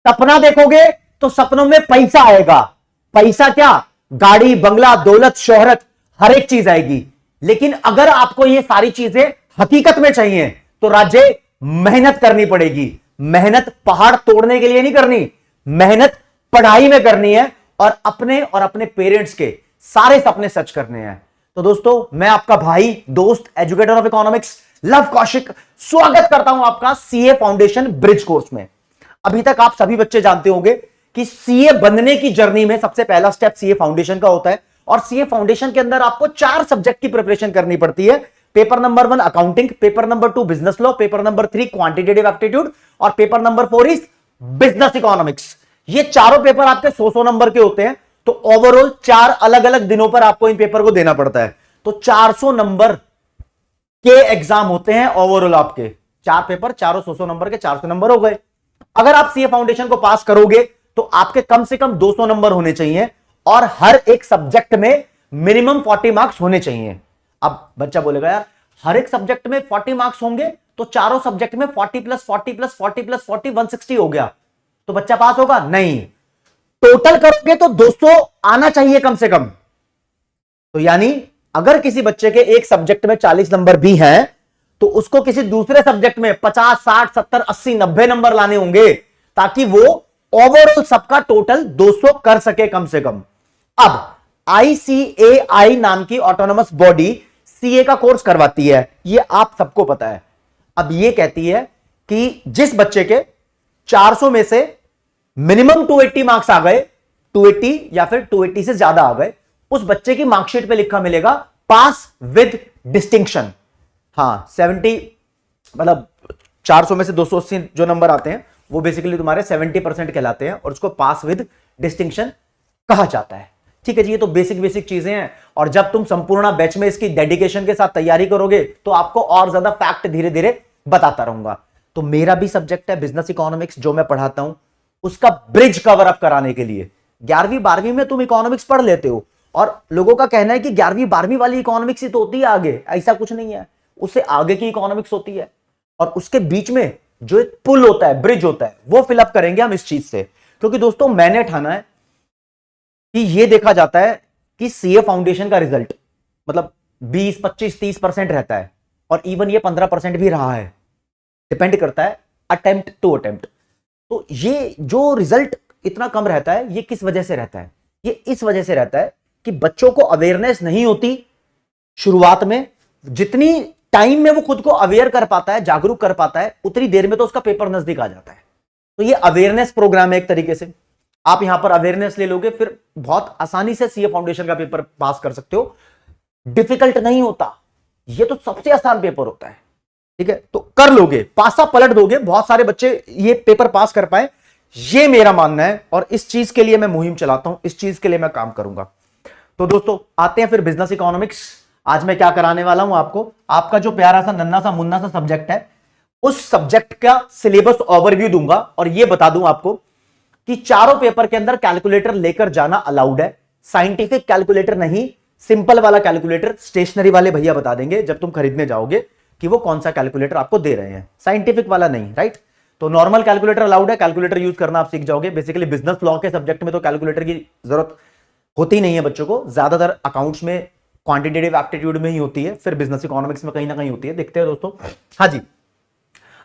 सपना देखोगे तो सपनों में पैसा आएगा। पैसा क्या? गाड़ी, बंगला, दौलत, शोहरत, हर एक चीज आएगी। लेकिन अगर आपको ये सारी चीजें हकीकत में चाहिए तो राजे मेहनत करनी पड़ेगी। मेहनत पहाड़ तोड़ने के लिए नहीं करनी, मेहनत पढ़ाई में करनी है और अपने पेरेंट्स के सारे सपने सच करने हैं। तो दोस्तों, मैं आपका भाई, दोस्त, educator of economics love Kaushik स्वागत करता हूं आपका सीए फाउंडेशन ब्रिज कोर्स में। अभी तक आप सभी बच्चे जानते होंगे कि सीए बनने की जर्नी में सबसे पहला स्टेप सीए फाउंडेशन का होता है और सीए फाउंडेशन के अंदर आपको 4 सब्जेक्ट की प्रिपरेशन करनी पड़ती है। Paper number 1 accounting, paper number 2 business law, paper number 3 quantitative aptitude और paper number 4 is business economics. ये चारों पेपर आपके 100 नंबर के होते हैं। तो ओवरऑल 4 अलग अलग दिनों पर आपको इन पेपर को देना पड़ता है। तो 400 नंबर के एग्जाम होते हैं ओवरऑल। आपके 4 पेपर, चारों 100 नंबर के, 400 नंबर हो गए। अगर आप सीए फाउंडेशन को पास करोगे तो आपके कम से कम 200 नंबर होने चाहिए और हर एक सब्जेक्ट में मिनिमम 40 मार्क्स होने चाहिए। अब बच्चा बोलेगा यार हर एक सब्जेक्ट में 40 मार्क्स होंगे तो चारों सब्जेक्ट में 40 प्लस 40 प्लस 40 प्लस 40 160 हो गया तो बच्चा पास होगा? नहीं, टोटल करोगे तो 200 आना चाहिए कम से कम। तो यानी अगर किसी बच्चे के एक सब्जेक्ट में 40 नंबर भी हैं तो उसको किसी दूसरे सब्जेक्ट में 50 60 70 80 90 नंबर लाने होंगे ताकि वो ओवरऑल सबका टोटल 200 कर सके कम से कम। अब आईसीएआई नाम की ऑटोनोमस बॉडी सीए का कोर्स करवाती है, ये आप सबको पता है। अब ये कहती है कि जिस बच्चे के 400 में से मिनिमम 280 मार्क्स आ गए, 280 या फिर 280 से ज्यादा आ गए, उस बच्चे की मार्कशीट पे लिखा मिलेगा पास विद डिस्टिंक्शन। हां 70 मतलब 400 में से 280 जो नंबर आते हैं वो बेसिकली तुम्हारे 70% कहलाते हैं और उसको पास विद डिस्टिंक्शन कहा जाता है। ठीक है जी, ये तो बेसिक चीजें हैं और जब तुम संपूर्ण बैच में इसकी डेडिकेशन के साथ तैयारी करोगे तो आपको और ज्यादा फैक्ट धीरे धीरे बताता रहूंगा। तो मेरा भी सब्जेक्ट है बिजनेस इकोनॉमिक्स जो मैं पढ़ाता हूं, उसका ब्रिज कवर अप कराने के लिए। 11वीं 12वीं में तुम इकोनॉमिक्स पढ़ लेते हो और लोगों का कहना है कि 11वीं 12वीं वाली इकोनॉमिक्स ही तो होती है आगे। ऐसा कुछ नहीं है, उससे आगे की इकोनॉमिक्स होती है और उसके बीच में जो एक पुल होता है, ब्रिज होता है, वो फिलअप करेंगे हम इस चीज से। क्योंकि दोस्तों मैंने ठाना है कि यह देखा जाता है कि सीए फाउंडेशन का रिजल्ट मतलब 20 25 30% रहता है और इवन ये 15% भी रहा है, डिपेंड करता है अटेम्प्ट टू अटेम्प्ट। तो ये जो रिजल्ट इतना कम रहता है ये किस वजह से रहता है? ये इस वजह से रहता है कि बच्चों को अवेयरनेस नहीं होती शुरुआत में। जितनी टाइम में वो खुद को अवेयर कर पाता है, जागरूक कर पाता है, उतनी देर में तो उसका पेपर नजदीक आ जाता है। तो ये अवेयरनेस प्रोग्राम है एक तरीके से। आप यहां पर अवेयरनेस ले लोगे फिर बहुत आसानी से सीए फाउंडेशन का पेपर पास कर सकते हो। डिफिकल्ट नहीं होता, ये तो सबसे आसान पेपर होता है। ठीक है, तो कर लोगे, पासा पलट दोगे, बहुत सारे बच्चे ये पेपर पास कर पाए, ये मेरा मानना है और इस चीज के लिए मैं मुहिम चलाता हूं, इस चीज के लिए मैं काम करूंगा। तो दोस्तों आते हैं फिर बिजनेस इकोनॉमिक्स। आज मैं क्या कराने वाला हूं आपको, आपका जो प्यारा सा नन्ना सा मुन्ना सा सब्जेक्ट है उस सब्जेक्ट का सिलेबस ओवरव्यू दूंगा और यह बता दूं आपको कि चारों पेपर के अंदर कैलकुलेटर लेकर जाना अलाउड है। साइंटिफिक कैलकुलेटर नहीं, सिंपल वाला कैलकुलेटर स्टेशनरी वाले भैया बता देंगे जब तुम खरीदने जाओगे कि वो कौन सा कैलकुलेटर आपको दे रहे हैं, साइंटिफिक वाला नहीं, राइट। तो नॉर्मल कैलकुलेटर अलाउड है, कैलकुलेटर यूज करना आप सीख जाओगे। बेसिकली बिजनेस लॉ के सब्जेक्ट में तो कैलकुलेटर की जरूरत होती नहीं है बच्चों को, ज्यादातर अकाउंट्स में क्वांटिटेटिव एप्टीट्यूड में ही होती है, फिर बिजनेस इकोनॉमिक्स में कहीं ना कहीं होती है। देखते हैं दोस्तों। हाँ जी,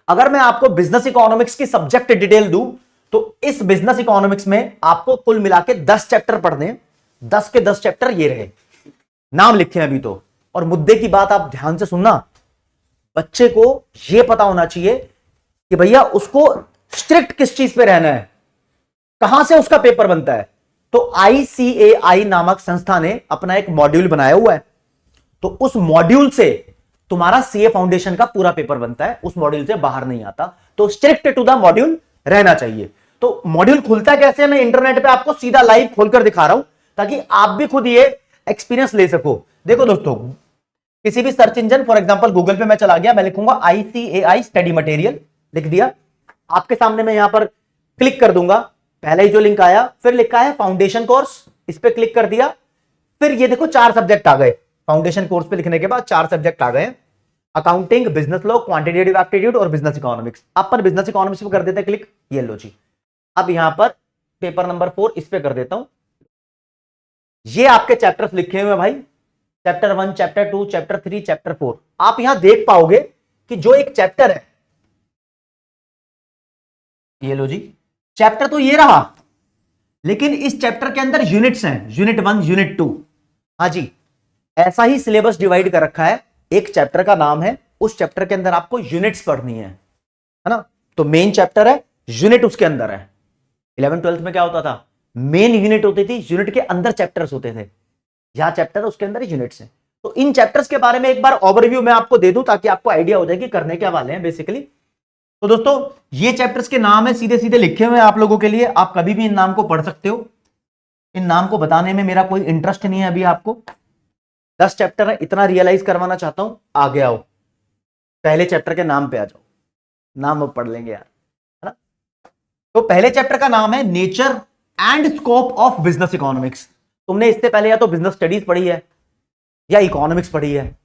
अगर मैं आपको बिजनेस इकोनॉमिक्स की सब्जेक्ट डिटेल दूं तो इस बिजनेस इकोनॉमिक्स में आपको कुल मिला के 10 चैप्टर पढ़ने हैं। 10 के 10 चैप्टर ये रहे, नाम लिखे अभी तो। और मुद्दे की बात आप ध्यान से सुनना, बच्चे को यह पता होना चाहिए कि भैया उसको स्ट्रिक्ट किस चीज पे रहना है, कहां से उसका पेपर बनता है। तो आईसीएआई नामक संस्था ने अपना एक मॉड्यूल बनाया हुआ है, तो उस मॉड्यूल से तुम्हारा सीए फाउंडेशन का पूरा पेपर बनता है, उस मॉड्यूल से बाहर नहीं आता। तो स्ट्रिक्ट टू द मॉड्यूल रहना चाहिए। तो मॉड्यूल खुलता कैसे, मैं इंटरनेट पे आपको सीधा लाइव खोलकर दिखा रहा हूं ताकि आप भी खुद ये एक्सपीरियंस ले सको। देखो दोस्तों, किसी भी search engine, for example Google पे मैं चला गया, मैं लिखूंगा आईसीएआई स्टडी मटेरियल, लिख दिया। आपके सामने मैं यहां पर क्लिक कर दूंगा, पहले ही जो लिंक आया, फिर लिखा है फाउंडेशन कोर्स, इस पे क्लिक कर दिया। फिर ये देखो 4 सब्जेक्ट आ गए। फाउंडेशन कोर्स पे लिखने के बाद 4 सब्जेक्ट आ गए, accounting, business law, quantitative aptitude और बिजनेस इकोनॉमिक्स। अपन बिजनेस इकोनॉमिक्स पे कर देते हैं क्लिक, ये लो जी। अब यहां पर पेपर नंबर 4 इस पे कर देता हूं। ये आपके चैप्टर्स लिखे हुए हैं भाई, चैप्टर 1, चैप्टर 2, चैप्टर 3, चैप्टर 4। आप यहां देख पाओगे कि जो एक चैप्टर है, ये लो जी, चैप्टर तो ये रहा, लेकिन इस चैप्टर के अंदर यूनिट्स हैं, यूनिट 1, यूनिट 2। हाँ जी, ऐसा ही सिलेबस डिवाइड कर रखा है। एक चैप्टर का नाम है, उस चैप्टर के अंदर आपको यूनिट्स पढ़नी है ना। तो मेन चैप्टर है, यूनिट उसके अंदर है। 11th 12th में क्या होता था, मेन यूनिट होती थी, यूनिट के अंदर चैप्टर्स होते थे। यहां चैप्टर उसके अंदर यूनिट्स हैं। तो इन चैप्टर्स के बारे में एक बार ओवरव्यू मैं आपको दे दूं ताकि आपको आइडिया हो जाए कि करने क्या वाले हैं बेसिकली। तो दोस्तों, ये चैप्टर्स के नाम है, सीधे सीधे लिखे हुए हैं आप लोगों के लिए, आप कभी भी इन नाम को पढ़ सकते हो। इन नाम को बताने में मेरा कोई इंटरेस्ट नहीं है अभी। आपको 10 चैप्टर है, इतना रियलाइज करवाना चाहता हूं। आगे आओ, पहले चैप्टर के नाम पे आ जाओ, नाम अब पढ़ लेंगे यार, है ना। तो पहले चैप्टर का नाम है nature and scope of business economics. तुमने इससे पहले या तो बिजनेस स्टडीज पढ़ी है या इकोनॉमिक्स पढ़ी है,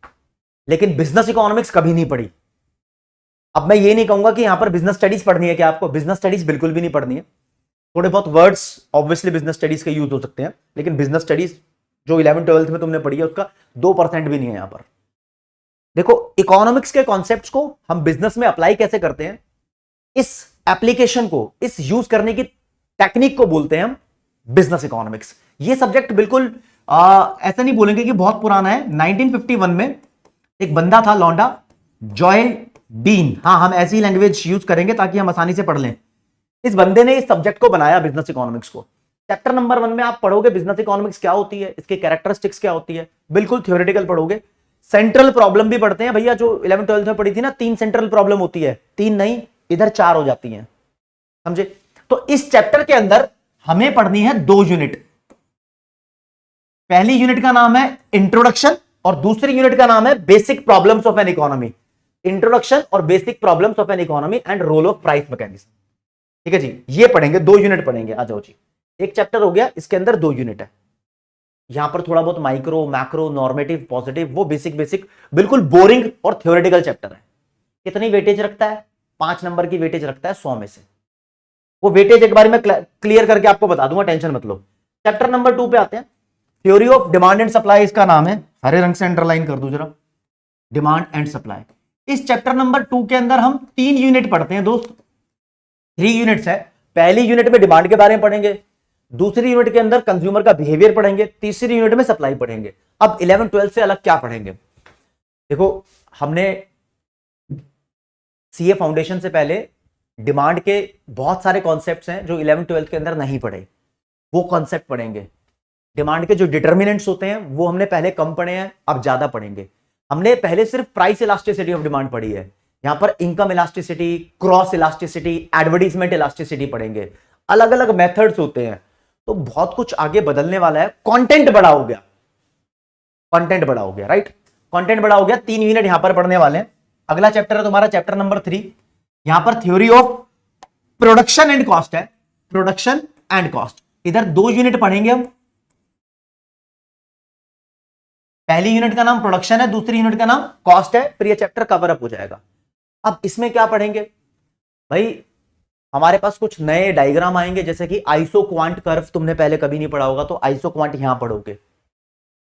लेकिन बिजनेस इकोनॉमिक्स कभी नहीं पढ़ी। अब मैं ये नहीं कहूंगा कि यहां पर बिजनेस स्टडीज पढ़नी है, कि आपको बिजनेस स्टडीज बिल्कुल भी नहीं पढ़नी है। थोड़े बहुत वर्ड्स ऑब्वियसली बिजनेस स्टडीज के यूज हो सकते हैं, लेकिन बिजनेस स्टडीज जो 11th 12th में तुमने पढ़ी है उसका 2% भी नहीं है यहां पर। देखो, इकोनॉमिक्स के कॉन्सेप्ट्स को हम बिजनेस में अप्लाई कैसे करते हैं, इस एप्लीकेशन को, इस यूज करने की टेक्निक को बोलते हैं हम बिजनेस इकोनॉमिक्स। ये सब्जेक्ट बिल्कुल ऐसा नहीं बोलेंगे कि बहुत पुराना है। 1951 में एक बंदा था, लौंडा, जॉयल डीन। हाँ, हम ऐसी लैंग्वेज यूज करेंगे ताकि हम आसानी से पढ़ लें। इस बंदे ने इस सब्जेक्ट को बनाया, बिजनेस इकोनॉमिक्स को। चैप्टर नंबर 1 में आप पढ़ोगे बिजनेस इकोनॉमिक्स क्या होती है, इसके कैरेक्टरिस्टिक्स क्या होती है, बिल्कुल थ्योरेटिकल पढ़ोगे। सेंट्रल प्रॉब्लम भी पढ़ते हैं भैया, जो 11th 12th में पढ़ी थी ना, 3 सेंट्रल प्रॉब्लम होती है, 3 नहीं, इधर 4 हो जाती हैं, समझे। तो इस चैप्टर के अंदर हमें पढ़नी है 2 यूनिट। पहली यूनिट का नाम है इंट्रोडक्शन और दूसरी यूनिट का नाम है basic problems of an economy. Introduction और basic problems of an economy and role of price mechanism. ठीक है जी, ये पढ़ेंगे, 2 यूनिट पढ़ेंगे। आ जाओ जी, एक चैप्टर हो गया, इसके अंदर 2 यूनिट है। यहां पर थोड़ा बहुत माइक्रो, मैक्रो, नॉर्मेटिव, पॉजिटिव, वो बेसिक बेसिक, बिल्कुल बोरिंग और थ्योरेटिकल चैप्टर है। कितनी वेटेज रखता है, 5 नंबर की वेटेज रखता है 100 में से। वो वेटेज एक बार मैं क्लियर करके आपको बता दूंगा, टेंशन मत लो। चैप्टर नंबर 2 पे आते हैं, theory of demand and supply इसका नाम है। हरे रंग से अंडरलाइन कर दो जरा, डिमांड एंड सप्लाई। इस चैप्टर नंबर 2 के अंदर हम 3 यूनिट पढ़ते हैं दोस्त, 3 यूनिट्स है। पहली यूनिट में डिमांड के बारे में पढ़ेंगे, दूसरी यूनिट के अंदर कंज्यूमर का बिहेवियर पढ़ेंगे, तीसरी यूनिट में सप्लाई पढ़ेंगे। अब 11th 12th से अलग क्या पढ़ेंगे, देखो, हमने सीए फाउंडेशन से पहले डिमांड के बहुत सारे कॉन्सेप्ट्स हैं जो 11th 12th के अंदर नहीं पढ़े, वो कॉन्सेप्ट पढ़ेंगे। डिमांड के जो डिटर्मिनेंट्स होते हैं वो हमने पहले कम पढ़े हैं, अब ज्यादा पढ़ेंगे। हमने पहले सिर्फ प्राइस इलास्टिसिटी ऑफ डिमांड पढ़ी है, यहां पर income elasticity, cross elasticity, advertisement elasticity पढ़ेंगे। अलग अलग मेथड्स होते हैं, तो बहुत कुछ आगे बदलने वाला है। कंटेंट बड़ा हो गया, कंटेंट बड़ा हो गया, राइट, कंटेंट बड़ा हो गया। 3 यूनिट यहां पर पढ़ने वाले हैं। अगला चैप्टर है तुम्हारा चैप्टर नंबर 3। यहां पर theory of production and cost है, प्रोडक्शन एंड कॉस्ट। इधर 2 यूनिट पढ़ेंगे हम। पहली यूनिट का नाम प्रोडक्शन है, दूसरी यूनिट का नाम कॉस्ट है, फिर ये चैप्टर कवर अप हो जाएगा। अब इसमें क्या पढ़ेंगे भाई, हमारे पास कुछ नए डायग्राम आएंगे, जैसे कि आइसो क्वांट कर्व, तुमने पहले कभी नहीं पढ़ा होगा, तो आइसो क्वांट यहां पढ़ोगे।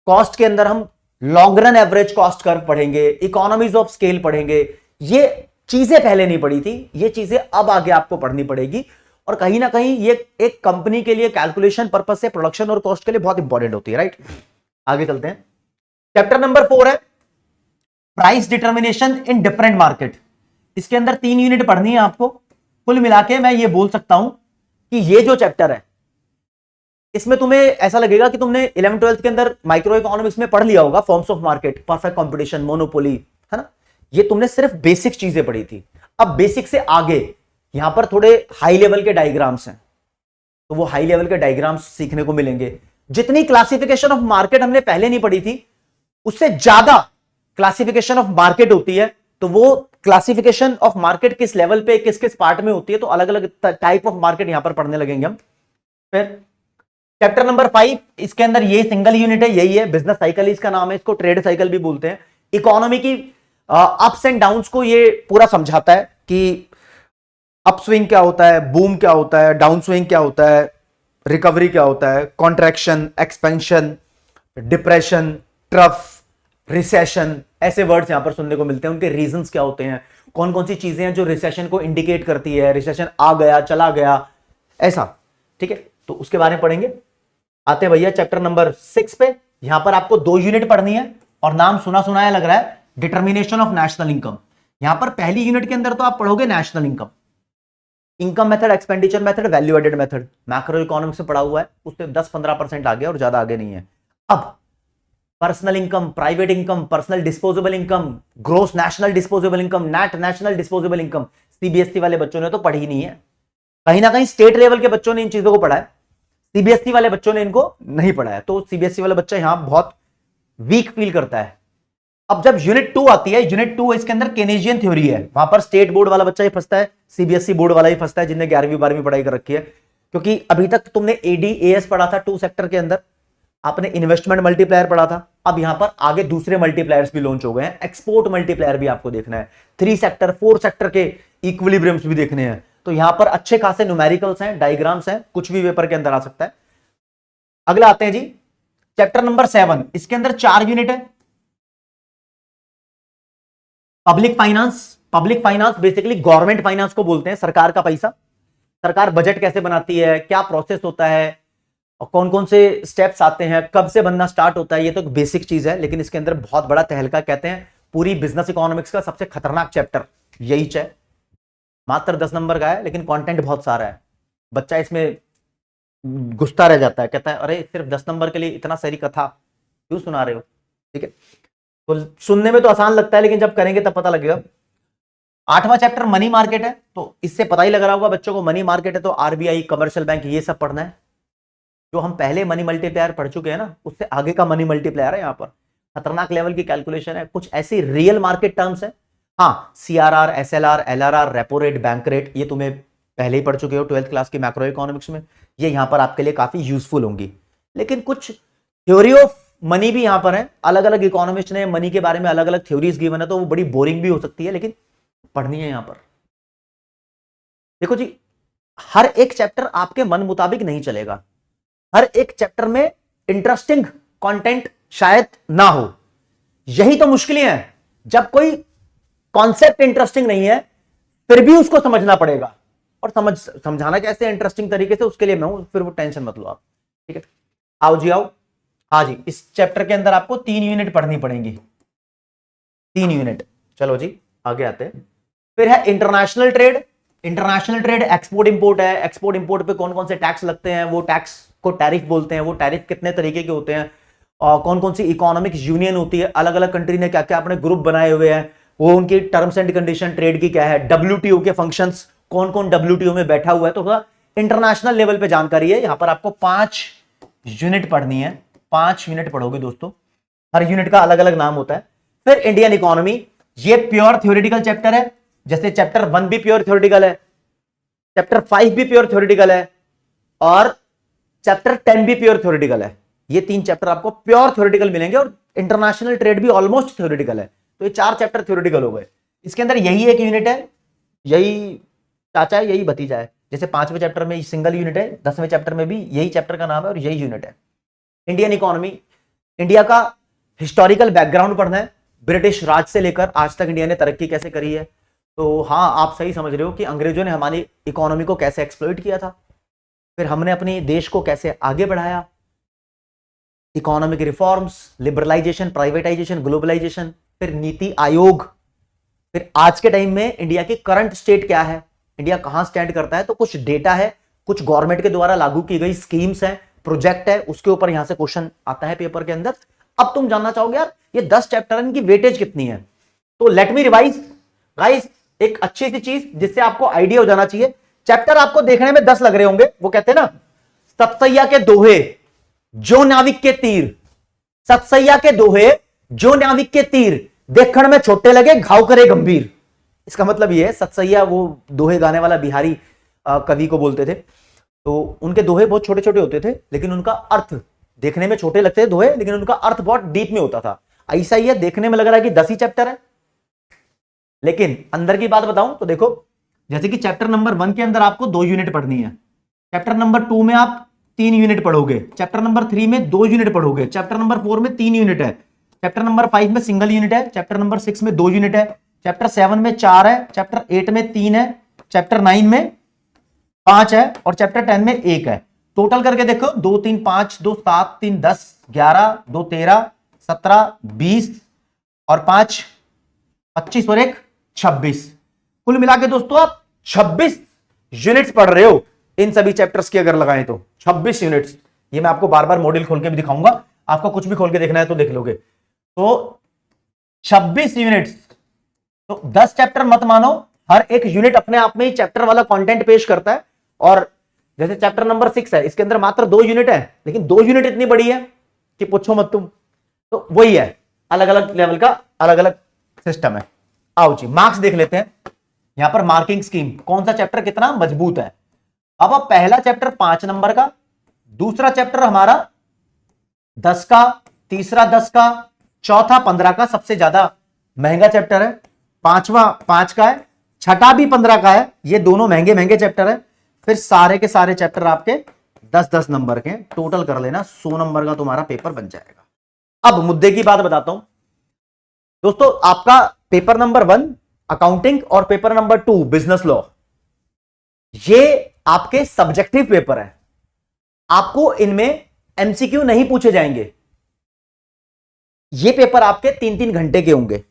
कॉस्ट के अंदर हम long run average cost curve पढ़ेंगे, इकोनॉमीज ऑफ स्केल पढ़ेंगे। ये चीजें पहले नहीं पढ़ी थी, ये चीजें अब आगे आपको पढ़नी पड़ेगी। और कहीं ना कहीं ये एक कंपनी के लिए कैलकुलेशन पर्पस से, प्रोडक्शन और कॉस्ट के लिए बहुत इंपॉर्टेंट होती है, राइट। आगे चलते हैं, चैप्टर नंबर 4 है price determination in different market. इसके अंदर 3 यूनिट पढ़नी है आपको। कुल मिला के मैं ये बोल सकता हूं कि ये जो चैप्टर है, इसमें तुम्हें ऐसा लगेगा कि तुमने 11th 12th के अंदर माइक्रो इकोनॉमिक्स में पढ़ लिया होगा, forms of market, perfect competition, monopoly, है ना। ये तुमने सिर्फ बेसिक चीजें पढ़ी थी। अब बेसिक से आगे यहां पर थोड़े हाई लेवल के डायग्राम्स हैं, तो वो हाई लेवल के डायग्राम्स सीखने को मिलेंगे। जितनी क्लासिफिकेशन ऑफ मार्केट हमने पहले नहीं पढ़ी थी, उससे ज्यादा क्लासिफिकेशन ऑफ मार्केट होती है। तो वो क्लासिफिकेशन ऑफ मार्केट किस लेवल पे, किस किस पार्ट में होती है, तो अलग अलग टाइप ऑफ मार्केट यहां पर पढ़ने लगेंगे हम। फिर चैप्टर नंबर 5, इसके अंदर ये सिंगल यूनिट है, यही है, बिजनेस साइकिल इसका नाम है, इसको ट्रेड साइकिल भी बोलते हैं। इकोनॉमी की अप्स एंड डाउन्स को ये पूरा समझाता है कि अपस्विंग क्या होता है, बूम क्या होता है, डाउन स्विंग क्या होता है, रिकवरी क्या होता है, contraction, expansion, depression, trough, recession, ऐसे वर्ड्स यहां पर सुनने को मिलते हैं। उनके रीजंस क्या होते हैं, कौन कौन सी चीजें हैं जो रिसेशन को इंडिकेट करती है, रिसेशन आ गया चला गया, ऐसा। ठीक है, तो उसके बारे में पढ़ेंगे। आते हैं भैया चैप्टर नंबर 6 पे। यहां पर आपको 2 यूनिट पढ़नी है और नाम सुना सुनाया लग रहा है, डिटर्मिनेशन ऑफ नेशनल इनकम। यहां पर पहली यूनिट के अंदर तो आप पढ़ोगे national income, income method, expenditure method, value added method, macro economics में पढ़ा हुआ है, उससे 10-15% आगे और ज्यादा आगे नहीं है। अब personal income, private income, personal disposable income, gross national disposable income, net national disposable income, CBSE वाले बच्चों ने तो पढ़ी नहीं है। कहीं ना कहीं स्टेट लेवल के बच्चों ने इन चीजों को पढ़ा है, सीबीएसई वाले बच्चों ने इनको नहीं पढ़ा है। तो सीबीएसई वाला बच्चा यहां बहुत वीक फील करता है। अब जब यूनिट 2 आती है, यूनिट 2 इसके अंदर केनेजियन थ्योरी है, वहां पर स्टेट बोर्ड वाला बच्चा ही फंसता है, सीबीएसई बोर्ड वाला ही फंसता है, जिनने 11वीं-12वीं पढ़ाई कर रखी है। क्योंकि अभी तक तुमने एडीएएस पढ़ा था 2 सेक्टर के अंदर, आपने इन्वेस्टमेंट मल्टीप्लायर पढ़ा था, अब यहां पर आगे दूसरे मल्टीप्लायर्स भी लॉन्च हो गए हैं, एक्सपोर्ट मल्टीप्लायर भी आपको देखना है, 3 सेक्टर 4 सेक्टर के इक्विलिब्रियम्स भी देखने हैं। तो यहां पर अच्छे खासे न्यूमेरिकल्स हैं, डायग्राम्स हैं, कुछ भी पेपर के अंदर आ सकता है। अगला आते हैं जी चैप्टर नंबर 7। इसके अंदर 4 यूनिट है। Public finance, public finance basically government finance को बोलते हैं, सरकार का पैसा, सरकार बजट कैसे बनाती है, क्या प्रोसेस होता है और कौन कौन से स्टेप्स आते हैं, कब से बनना स्टार्ट होता है, ये तो एक बेसिक चीज है, लेकिन इसके अंदर बहुत बड़ा तहलका, कहते हैं पूरी बिजनेस इकोनॉमिक्स का सबसे खतरनाक चैप्टर यही है। मात्र 10 नंबर का है, लेकिन कंटेंट बहुत सारा है, बच्चा इसमें घुसता रह जाता है, कहता है अरे सिर्फ 10 नंबर के लिए इतना सारी कथा क्यों सुना रहे हो। ठीक है, तो सुनने में तो आसान लगता है, लेकिन जब करेंगे तब पता लगेगा। 8वां चैप्टर मनी मार्केट है, तो इससे पता ही लग रहा होगा बच्चों को, मनी मार्केट है तो आरबीआई, कमर्शियल बैंक, ये सब पढ़ना है। जो हम पहले मनी मल्टीप्लायर पढ़ चुके हैं ना, उससे आगे का मनी मल्टीप्लायर है। यहां पर खतरनाक लेवल की कैलकुलेशन है, कुछ ऐसी रियल मार्केट टर्म्स है। हाँ, CRR, SLR, LRR, repo rate, bank rate, ये तुम्हें पहले ही पढ़ चुके हो 12th क्लास की मैक्रो इकोनॉमिक्स में, ये यहां पर आपके लिए काफी यूजफुल होंगी। लेकिन कुछ थ्योरी ऑफ मनी भी यहां पर है, अलग अलग इकोनॉमिस्ट ने मनी के बारे में अलग अलग थ्योरीज गिवन है, तो वो बड़ी बोरिंग भी हो सकती है, लेकिन पढ़नी है यहां पर। देखो जी, हर एक चैप्टर आपके मन मुताबिक नहीं चलेगा, हर एक चैप्टर में इंटरेस्टिंग कंटेंट शायद ना हो, यही तो मुश्किलें हैं। जब कोई कॉन्सेप्ट इंटरेस्टिंग नहीं है फिर भी उसको समझना पड़ेगा, और समझाना कैसे इंटरेस्टिंग तरीके से, उसके लिए मैं हूं, फिर वो टेंशन मत लो आप। ठीक है, आओ जी आओ। हाँ जी, इस चैप्टर के अंदर आपको 3 यूनिट पढ़नी पड़ेंगी, 3 यूनिट। चलो जी आगे आते हैं। फिर है international trade. International trade export import है, एक्सपोर्ट इंपोर्ट पे कौन कौन से टैक्स लगते हैं, वो टैक्स को टैरिफ बोलते हैं, वो टैरिफ कितने तरीके के होते हैं, और कौन कौन सी इकोनॉमिक यूनियन होती है, अलग अलग कंट्री ने क्या क्या अपने ग्रुप बनाए हुए हैं, वो उनकी टर्म्स एंड कंडीशन ट्रेड की क्या है, डब्ल्यूटीओ के फंक्शंस, कौन कौन डब्ल्यूटीओ में बैठा हुआ है, तो इंटरनेशनल लेवल पे जानकारी है। यहां पर आपको 5 यूनिट पढ़नी है, 5 यूनिट पढ़ोगे दोस्तों, हर यूनिट का अलग अलग नाम होता है। फिर इंडियन इकोनॉमी, ये प्योर थ्योरेटिकल चैप्टर है, जैसे चैप्टर 1 भी प्योर थ्योरेटिकल है, चैप्टर 5 भी प्योर थ्योरेटिकल है, और चैप्टर 10 भी प्योर थ्योरेटिकल है। ये 3 चैप्टर आपको प्योर थ्योरेटिकल मिलेंगे, और इंटरनेशनल ट्रेड भी ऑलमोस्ट थ्योरेटिकल है, तो ये 4 चैप्टर थ्योरेटिकल हो गए। इसके अंदर यही एक यूनिट है, यही चाचा है, यही भतीजा है, जैसे 5वें चैप्टर में सिंगल यूनिट है, 10वें चैप्टर में भी यही चैप्टर का नाम है और यही यूनिट है। इंडियन इकोनॉमी, इंडिया का हिस्टोरिकल बैकग्राउंड पढ़ना है, ब्रिटिश राज से लेकर आज तक इंडिया ने तरक्की कैसे करी है। तो हाँ, आप सही समझ रहे हो कि अंग्रेजों ने हमारी इकोनॉमी को कैसे एक्सप्लॉइट किया था, फिर हमने अपने देश को कैसे आगे बढ़ाया, economic reforms, liberalisation, privatisation, globalisation, फिर नीति आयोग, फिर आज के टाइम में इंडिया की करंट स्टेट क्या है, इंडिया कहां स्टैंड करता है, तो कुछ डेटा है, कुछ गवर्नमेंट के द्वारा लागू की गई स्कीम्स है, प्रोजेक्ट है, उसके ऊपर यहां से क्वेश्चन आता है पेपर के अंदर। अब तुम जानना चाहोगे यार ये 10 चैप्टर इनकी वेटेज कितनी है, तो लेट मी रिवाइज गाइस, एक अच्छी सी चीज जिससे आपको आइडिया हो जाना चाहिए। चैप्टर आपको देखने में 10 लग रहे होंगे, वो कहते हैं ना सतसैया के दोहे जो नाविक के तीर, सतसैया के दोहे जो नाविक के तीर, देखने में छोटे लगे घाव करे गंभीर। इसका मतलब ये है, सतसैया वो दोहे गाने वाला बिहारी कवि को बोलते थे, तो उनके दोहे बहुत छोटे छोटे होते थे, लेकिन उनका अर्थ देखने में छोटे लगते थे दोहे, लेकिन उनका अर्थ बहुत डीप में होता था। ऐसा ही है, देखने में लग रहा है कि 10 ही चैप्टर है, लेकिन अंदर की बात बताऊं तो देखो, जैसे कि चैप्टर नंबर 1 के अंदर आपको 2 यूनिट पढ़नी है, चैप्टर नंबर 2 में आप 3 यूनिट पढ़ोगे, चैप्टर नंबर 3 में 2 यूनिट पढ़ोगे, चैप्टर नंबर 4 में 3 यूनिट है, चैप्टर नंबर 5 में सिंगल यूनिट है, चैप्टर नंबर 6 में 2 यूनिट है, चैप्टर 7 में 4 है, चैप्टर 8 में 3 है, चैप्टर 9 में 5 है और चैप्टर 10 में 1 है। टोटल करके देखो 2 3 5 2 7 3 10 11 2 13 17 20 और 5 25 और 1 26। कुल मिला के दोस्तों आप 26 यूनिट्स पढ़ रहे हो इन सभी चैप्टर्स की अगर लगाएं तो 26 यूनिट्स। ये मैं आपको बार बार मॉड्यूल खोल के भी दिखाऊंगा, आपको कुछ भी खोल के देखना है तो देख लोगे। तो 26 यूनिट्स, तो 10 चैप्टर मत मानो, हर एक यूनिट अपने आप में ही चैप्टर वाला कंटेंट पेश करता है। और जैसे चैप्टर नंबर 6 है, इसके अंदर मात्र 2 यूनिट है, लेकिन 2 यूनिट इतनी बड़ी है कि पूछो मत तुम। तो वही है, अलग अलग लेवल का अलग अलग सिस्टम है। आओ जी मार्क्स देख लेते हैं। यहां पर मार्किंग स्कीम, कौन सा चैप्टर कितना मजबूत है। अब पहला चैप्टर 5 नंबर का, दूसरा चैप्टर हमारा 10 का, तीसरा 10 का, चौथा 15 का, सबसे ज्यादा महंगा चैप्टर है, पांचवा 5 का है, छठा भी 15 का है। ये दोनों महंगे महंगे चैप्टर है। फिर सारे के सारे चैप्टर आपके 10-10 नंबर के, टोटल कर लेना 100 नंबर का तुम्हारा पेपर बन जाएगा। अब मुद्दे की बात बताता हूं दोस्तों, आपका पेपर नंबर 1 अकाउंटिंग और पेपर नंबर 2 बिजनेस लॉ, ये आपके सब्जेक्टिव पेपर है। आपको इनमें एमसीक्यू नहीं पूछे जाएंगे। ये पेपर आपके 3-3 घंटे के होंगे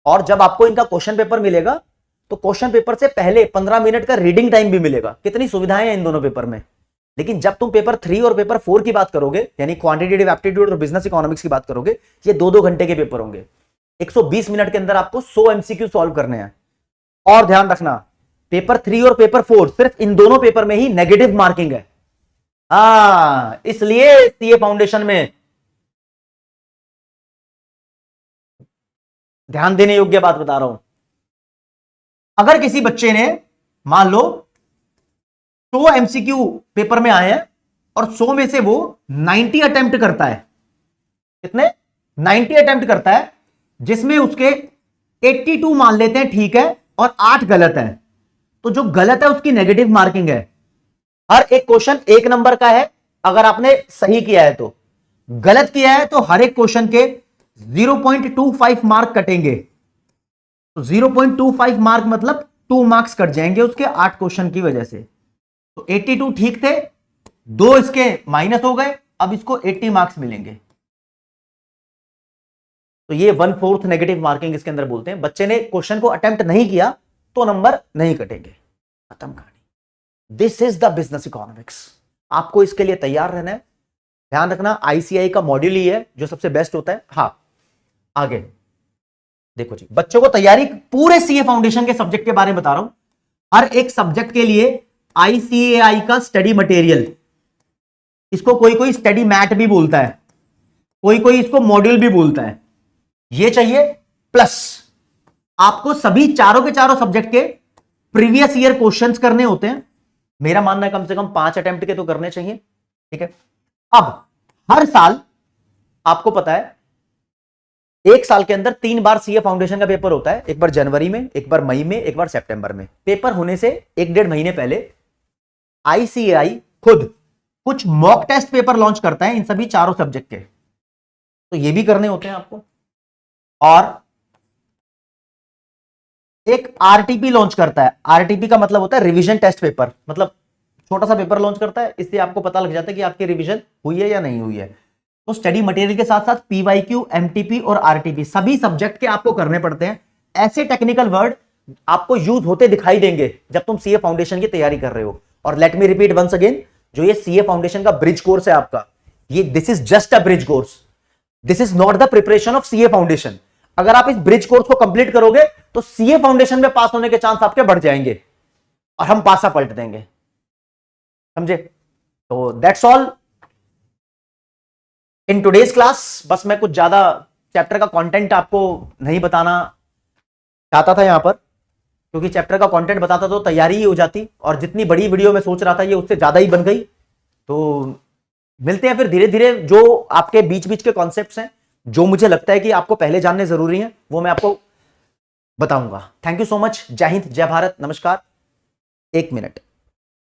और जब आपको इनका क्वेश्चन पेपर मिलेगा तो क्वेश्चन पेपर से पहले 15 मिनट का रीडिंग टाइम भी मिलेगा। कितनी सुविधाएं हैं इन दोनों पेपर में। लेकिन जब तुम पेपर 3 और पेपर 4 की बात करोगे, यानी क्वांटिटेटिव एप्टीट्यूड और बिजनेस इकोनॉमिक्स की बात करोगे, ये 2-2 घंटे के पेपर होंगे। 120 मिनट के अंदर आपको 100 एमसीक्यू सॉल्व करने हैं। और ध्यान रखना, पेपर 3 और पेपर 4 सिर्फ इन दोनों पेपर में ही नेगेटिव मार्किंग है। इसलिए सीए फाउंडेशन में ध्यान देने योग्य बात बता रहा हूं। अगर किसी बच्चे ने मान लो 100 एमसीक्यू पेपर में आए हैं और 100 में से वो 90 अटेम्प्ट करता है, कितने 90 अटेम्प्ट करता है, जिसमें उसके 82 मान लेते हैं ठीक है और 8 गलत है, तो जो गलत है उसकी नेगेटिव मार्किंग है। हर एक क्वेश्चन 1 नंबर का है अगर आपने सही किया है तो, गलत किया है तो हर एक क्वेश्चन के 0.25 मार्क कटेंगे। तो 0.25 मार्क मतलब 2 मार्क्स कट जाएंगे उसके 8 क्वेश्चन की वजह से। तो 82 ठीक थे, 2 इसके माइनस हो गए, अब इसको 80 मार्क्स मिलेंगे। तो ये 1/4 नेगेटिव मार्किंग इसके अंदर बोलते हैं। बच्चे ने क्वेश्चन को अटेम्प्ट नहीं किया तो नंबर नहीं कटेंगे, खत्म कहानी। This is the business economics. आपको इसके लिए तैयार रहना है। ध्यान रखना आईसीआई का मॉड्यूल ही है जो सबसे बेस्ट होता है। हाँ आगे देखो जी, बच्चों को तैयारी पूरे सीए फाउंडेशन के सब्जेक्ट के बारे में बता रहा हूं। हर एक सब्जेक्ट के लिए आईसीएआई का स्टडी मटेरियल, इसको कोई कोई स्टडी मैट भी बोलता है, कोई कोई इसको मॉड्यूल भी बोलता है, ये चाहिए। प्लस आपको सभी चारों के चारों सब्जेक्ट के प्रीवियस ईयर क्वेश्चंस करने होते हैं। मेरा मानना है कम से कम 5 अटेम्प्ट के तो करने चाहिए, ठीक है। अब हर साल आपको पता है 1 साल के अंदर 3 बार सीए फाउंडेशन का पेपर होता है, एक बार जनवरी में, एक बार मई में, एक बार सितंबर में। पेपर होने से 1-1.5 महीने पहले आईसीएआई खुद कुछ मॉक टेस्ट पेपर लॉन्च करता है इन सभी चारों सब्जेक्ट के, तो ये भी करने होते हैं आपको। और एक आरटीपी लॉन्च करता है। आरटीपी का मतलब होता है रिवीजन टेस्ट पेपर, मतलब छोटा सा पेपर लॉन्च करता है, इससे आपको पता लग जाता है कि आपकी रिवीजन हुई है या नहीं हुई है। तो स्टडी मटेरियल के साथ साथ पीवाईक्यू, एमटीपी और आरटीपी सभी सब्जेक्ट के आपको करने पड़ते हैं। ऐसे टेक्निकल वर्ड आपको यूज होते दिखाई देंगे जब तुम सीए फाउंडेशन की तैयारी कर रहे हो। और let me repeat once again, जो ये सीए फाउंडेशन का ब्रिज कोर्स है आपका, ये this is just a bridge course, this is not the preparation of CA foundation. अगर आप इस ब्रिज कोर्स को कंप्लीट करोगे तो सीए फाउंडेशन में पास होने के चांस आपके बढ़ जाएंगे और हम पासा पलट देंगे, समझे। तो that's all in today's class. बस मैं कुछ ज्यादा चैप्टर का कंटेंट आपको नहीं बताना चाहता था यहां पर, क्योंकि चैप्टर का कंटेंट बताता तो तैयारी ही हो जाती, और जितनी बड़ी वीडियो मैं सोच रहा था ये उससे ज्यादा ही बन गई। तो मिलते हैं फिर धीरे धीरे। जो आपके बीच बीच के कॉन्सेप्ट्स हैं जो मुझे लगता है कि आपको पहले जानने जरूरी हैं, वो मैं आपको बताऊंगा। Thank you so much. जय हिंद, जय भारत, नमस्कार। 1 मिनट,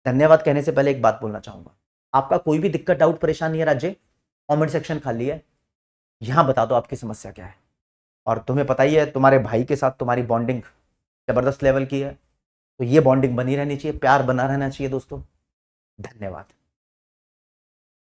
धन्यवाद कहने से पहले एक बात बोलना चाहूंगा। आपका कोई भी दिक्कत, डाउट, परेशानी है राज्य, कमेंट सेक्शन खाली है, यहां बता दो आपकी समस्या क्या है। और तुम्हें पता ही है तुम्हारे भाई के साथ तुम्हारी बॉन्डिंग जबरदस्त लेवल की है, तो ये बॉन्डिंग बनी रहनी चाहिए, प्यार बना रहना चाहिए दोस्तों। धन्यवाद।